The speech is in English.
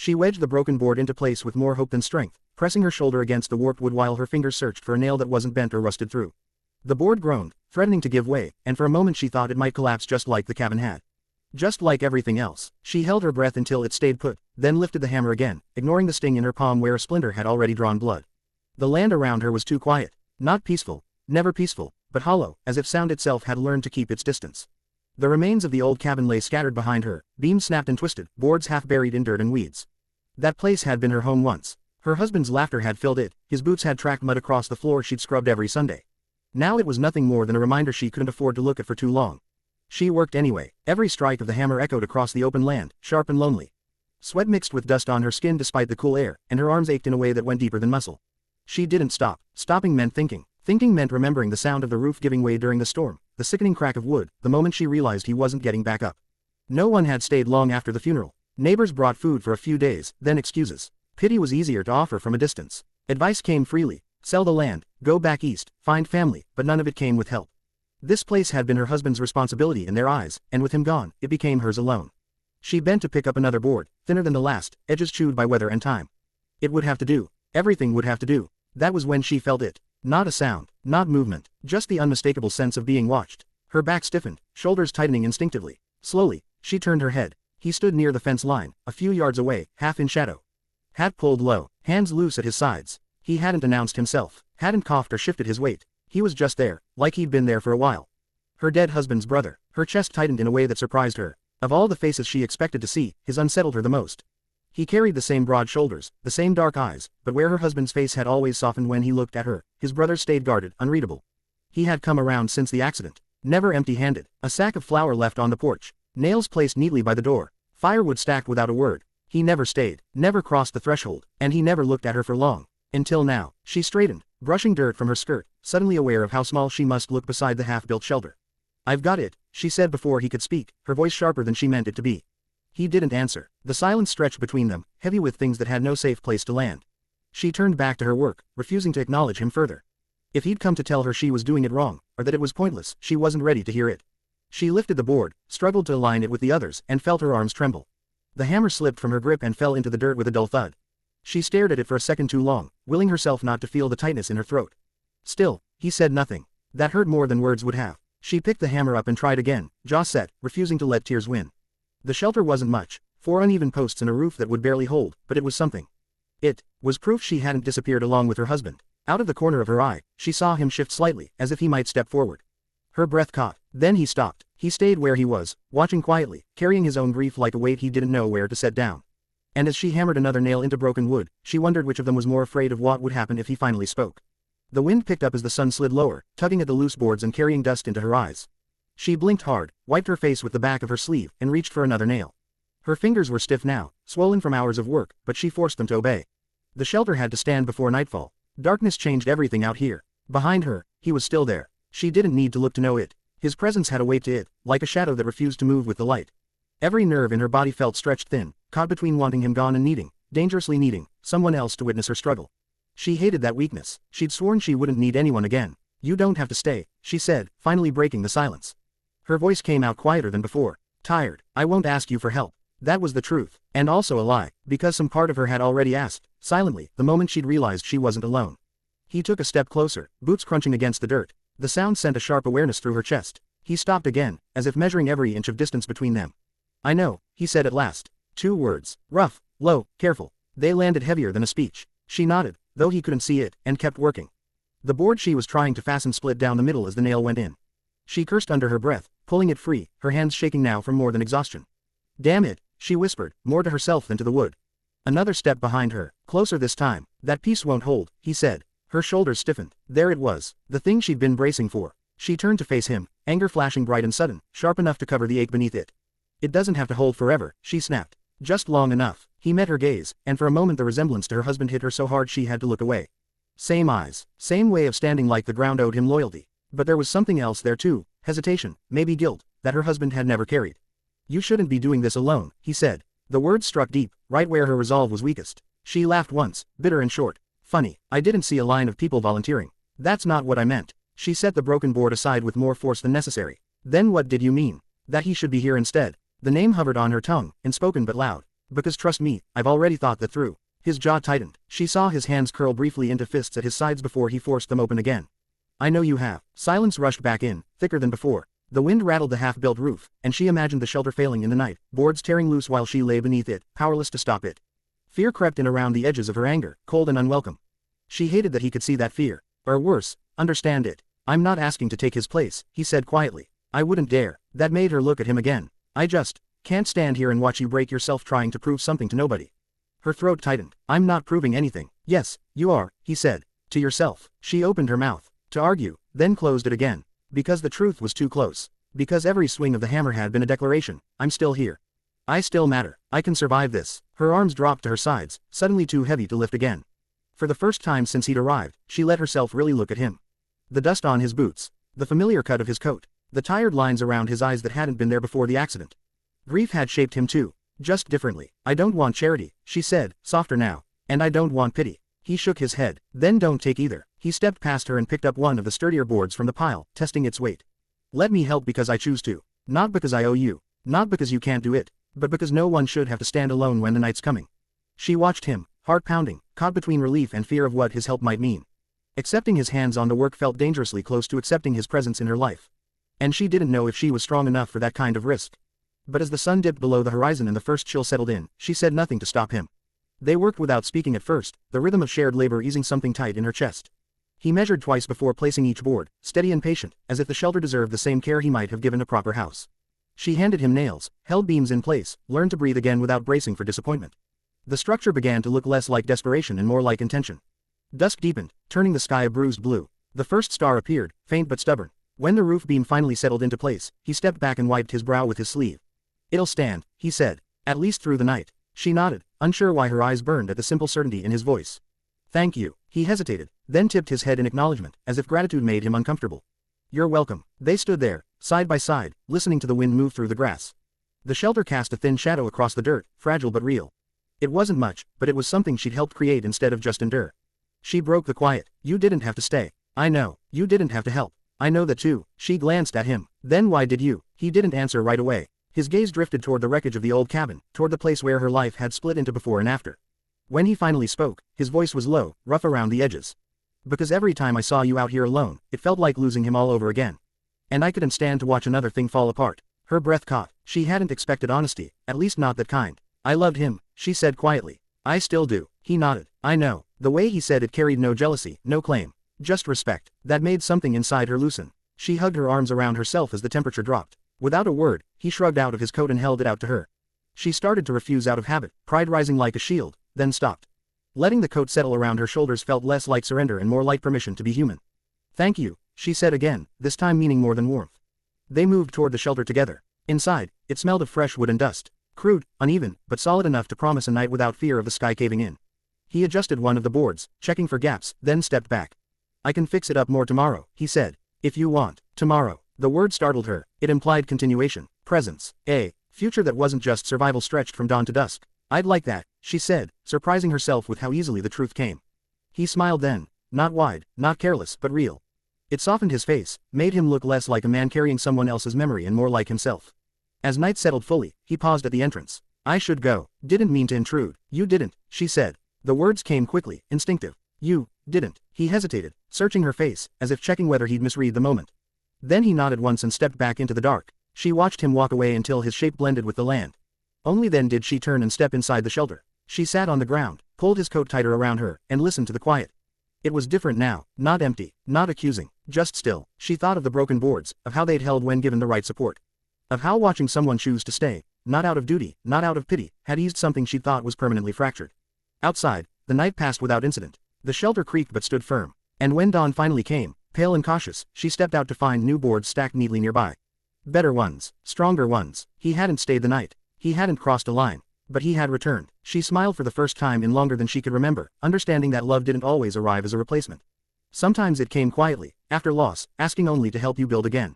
She wedged the broken board into place with more hope than strength, pressing her shoulder against the warped wood while her fingers searched for a nail that wasn't bent or rusted through. The board groaned, threatening to give way, and for a moment she thought it might collapse just like the cabin had. Just like everything else. She held her breath until it stayed put, then lifted the hammer again, ignoring the sting in her palm where a splinter had already drawn blood. The land around her was too quiet. Not peaceful, never peaceful, but hollow, as if sound itself had learned to keep its distance. The remains of the old cabin lay scattered behind her, beams snapped and twisted, boards half buried in dirt and weeds. That place had been her home once. Her husband's laughter had filled it, his boots had tracked mud across the floor she'd scrubbed every Sunday. Now it was nothing more than a reminder she couldn't afford to look at for too long. She worked anyway. Every strike of the hammer echoed across the open land, sharp and lonely. Sweat mixed with dust on her skin despite the cool air, and her arms ached in a way that went deeper than muscle. She didn't stop. Stopping meant thinking. Thinking meant remembering the sound of the roof giving way during the storm, the sickening crack of wood, the moment she realized he wasn't getting back up. No one had stayed long after the funeral. Neighbors brought food for a few days, then excuses. Pity was easier to offer from a distance. Advice came freely. Sell the land, go back east, find family, but none of it came with help. This place had been her husband's responsibility in their eyes, and with him gone, it became hers alone. She bent to pick up another board, thinner than the last, edges chewed by weather and time. It would have to do. Everything would have to do. That was when she felt it. Not a sound, not movement, just the unmistakable sense of being watched. Her back stiffened, shoulders tightening instinctively. Slowly, she turned her head. He stood near the fence line, a few yards away, half in shadow. Hat pulled low, hands loose at his sides. He hadn't announced himself, hadn't coughed or shifted his weight. He was just there, like he'd been there for a while. Her dead husband's brother. Her chest tightened in a way that surprised her. Of all the faces she expected to see, his unsettled her the most. He carried the same broad shoulders, the same dark eyes, but where her husband's face had always softened when he looked at her, his brother stayed guarded, unreadable. He had come around since the accident. Never empty-handed. A sack of flour left on the porch. Nails placed neatly by the door. Firewood stacked without a word. He never stayed, never crossed the threshold, and he never looked at her for long. Until now. She straightened, brushing dirt from her skirt, suddenly aware of how small she must look beside the half-built shelter. "I've got it," she said before he could speak, her voice sharper than she meant it to be. He didn't answer. The silence stretched between them, heavy with things that had no safe place to land. She turned back to her work, refusing to acknowledge him further. If he'd come to tell her she was doing it wrong, or that it was pointless, she wasn't ready to hear it. She lifted the board, struggled to align it with the others, and felt her arms tremble. The hammer slipped from her grip and fell into the dirt with a dull thud. She stared at it for a second too long, willing herself not to feel the tightness in her throat. Still, he said nothing. That hurt more than words would have. She picked the hammer up and tried again, jaw set, refusing to let tears win. The shelter wasn't much, 4 uneven posts and a roof that would barely hold, but it was something. It was proof she hadn't disappeared along with her husband. Out of the corner of her eye, she saw him shift slightly, as if he might step forward. Her breath caught. Then he stopped. He stayed where he was, watching quietly, carrying his own grief like a weight he didn't know where to set down. And as she hammered another nail into broken wood, she wondered which of them was more afraid of what would happen if he finally spoke. The wind picked up as the sun slid lower, tugging at the loose boards and carrying dust into her eyes. She blinked hard, wiped her face with the back of her sleeve, and reached for another nail. Her fingers were stiff now, swollen from hours of work, but she forced them to obey. The shelter had to stand before nightfall. Darkness changed everything out here. Behind her, he was still there. She didn't need to look to know it. His presence had a weight to it, like a shadow that refused to move with the light. Every nerve in her body felt stretched thin, caught between wanting him gone and needing, dangerously needing, someone else to witness her struggle. She hated that weakness. She'd sworn she wouldn't need anyone again. "You don't have to stay," she said, finally breaking the silence. Her voice came out quieter than before. "Tired. I won't ask you for help." That was the truth, and also a lie, because some part of her had already asked, silently, the moment she'd realized she wasn't alone. He took a step closer, boots crunching against the dirt. The sound sent a sharp awareness through her chest. He stopped again, as if measuring every inch of distance between them. "I know," he said at last. 2 words. Rough, low, careful. They landed heavier than a speech. She nodded, though he couldn't see it, and kept working. The board she was trying to fasten split down the middle as the nail went in. She cursed under her breath, pulling it free, her hands shaking now from more than exhaustion. "Damn it," she whispered, more to herself than to the wood. Another step behind her, closer this time. "That piece won't hold," he said. Her shoulders stiffened. There it was, the thing she'd been bracing for. She turned to face him, anger flashing bright and sudden, sharp enough to cover the ache beneath it. "It doesn't have to hold forever," she snapped. "Just long enough." He met her gaze, and for a moment the resemblance to her husband hit her so hard she had to look away. Same eyes, same way of standing, like the ground owed him loyalty. But there was something else there too, hesitation, maybe guilt, that her husband had never carried. "You shouldn't be doing this alone," he said. The words struck deep, right where her resolve was weakest. She laughed once, bitter and short. "Funny, I didn't see a line of people volunteering. That's not what I meant." She set the broken board aside with more force than necessary. "Then what did you mean? That he should be here instead?" The name hovered on her tongue, unspoken but loud. Because trust me, I've already thought that through. His jaw tightened. She saw his hands curl briefly into fists at his sides before he forced them open again. I know you have. Silence rushed back in, thicker than before. The wind rattled the half-built roof, and she imagined the shelter failing in the night, boards tearing loose while she lay beneath it, powerless to stop it. Fear crept in around the edges of her anger, cold and unwelcome. She hated that he could see that fear. Or worse, understand it. I'm not asking to take his place, he said quietly. I wouldn't dare. That made her look at him again. I just can't stand here and watch you break yourself trying to prove something to nobody. Her throat tightened. I'm not proving anything. Yes, you are, he said. To yourself. She opened her mouth to argue, then closed it again. Because the truth was too close. Because every swing of the hammer had been a declaration. I'm still here. I still matter. I can survive this. Her arms dropped to her sides, suddenly too heavy to lift again. For the first time since he'd arrived, she let herself really look at him. The dust on his boots. The familiar cut of his coat. The tired lines around his eyes that hadn't been there before the accident. Grief had shaped him too. Just differently. I don't want charity, she said, softer now. And I don't want pity. He shook his head. Then don't take either. He stepped past her and picked up one of the sturdier boards from the pile, testing its weight. Let me help because I choose to. Not because I owe you. Not because you can't do it. But because no one should have to stand alone when the night's coming. She watched him, heart pounding, caught between relief and fear of what his help might mean. Accepting his hands on the work felt dangerously close to accepting his presence in her life. And she didn't know if she was strong enough for that kind of risk. But as the sun dipped below the horizon and the first chill settled in, she said nothing to stop him. They worked without speaking at first, the rhythm of shared labor easing something tight in her chest. He measured twice before placing each board, steady and patient, as if the shelter deserved the same care he might have given a proper house. She handed him nails, held beams in place, learned to breathe again without bracing for disappointment. The structure began to look less like desperation and more like intention. Dusk deepened, turning the sky a bruised blue. The first star appeared, faint but stubborn. When the roof beam finally settled into place, he stepped back and wiped his brow with his sleeve. It'll stand, he said. At least through the night. She nodded, unsure why her eyes burned at the simple certainty in his voice. Thank you. He hesitated, then tipped his head in acknowledgement, as if gratitude made him uncomfortable. You're welcome. They stood there, side by side, listening to the wind move through the grass. The shelter cast a thin shadow across the dirt, fragile but real. It wasn't much, but it was something she'd helped create instead of just endure. She broke the quiet. You didn't have to stay. I know. You didn't have to help. I know that too. She glanced at him. Then why did you? He didn't answer right away. His gaze drifted toward the wreckage of the old cabin, toward the place where her life had split into before and after. When he finally spoke, his voice was low, rough around the edges. Because every time I saw you out here alone, it felt like losing him all over again. And I couldn't stand to watch another thing fall apart. Her breath caught. She hadn't expected honesty, at least not that kind. I loved him, she said quietly. I still do. He nodded. I know. The way he said it carried no jealousy, no claim. Just respect. That made something inside her loosen. She hugged her arms around herself as the temperature dropped. Without a word, he shrugged out of his coat and held it out to her. She started to refuse out of habit, pride rising like a shield, then stopped. Letting the coat settle around her shoulders felt less like surrender and more like permission to be human. Thank you, she said again, this time meaning more than warmth. They moved toward the shelter together. Inside, it smelled of fresh wood and dust. Crude, uneven, but solid enough to promise a night without fear of the sky caving in. He adjusted one of the boards, checking for gaps, then stepped back. I can fix it up more tomorrow, he said. If you want. Tomorrow. The word startled her. It implied continuation, presence, a future that wasn't just survival stretched from dawn to dusk. I'd like that, she said, surprising herself with how easily the truth came. He smiled then. Not wide, not careless, but real. It softened his face, made him look less like a man carrying someone else's memory and more like himself. As night settled fully, he paused at the entrance. I should go. Didn't mean to intrude. You didn't, she said. The words came quickly, instinctive. You didn't. He hesitated, searching her face, as if checking whether he'd misread the moment. Then he nodded once and stepped back into the dark. She watched him walk away until his shape blended with the land. Only then did she turn and step inside the shelter. She sat on the ground, pulled his coat tighter around her, and listened to the quiet. It was different now, not empty, not accusing, just still. She thought of the broken boards, of how they'd held when given the right support. Of how watching someone choose to stay, not out of duty, not out of pity, had eased something she thought was permanently fractured. Outside, the night passed without incident. The shelter creaked but stood firm. And when dawn finally came, pale and cautious, she stepped out to find new boards stacked neatly nearby. Better ones, stronger ones. He hadn't stayed the night. He hadn't crossed a line. But he had returned. She smiled for the first time in longer than she could remember, understanding that love didn't always arrive as a replacement. Sometimes it came quietly, after loss, asking only to help you build again.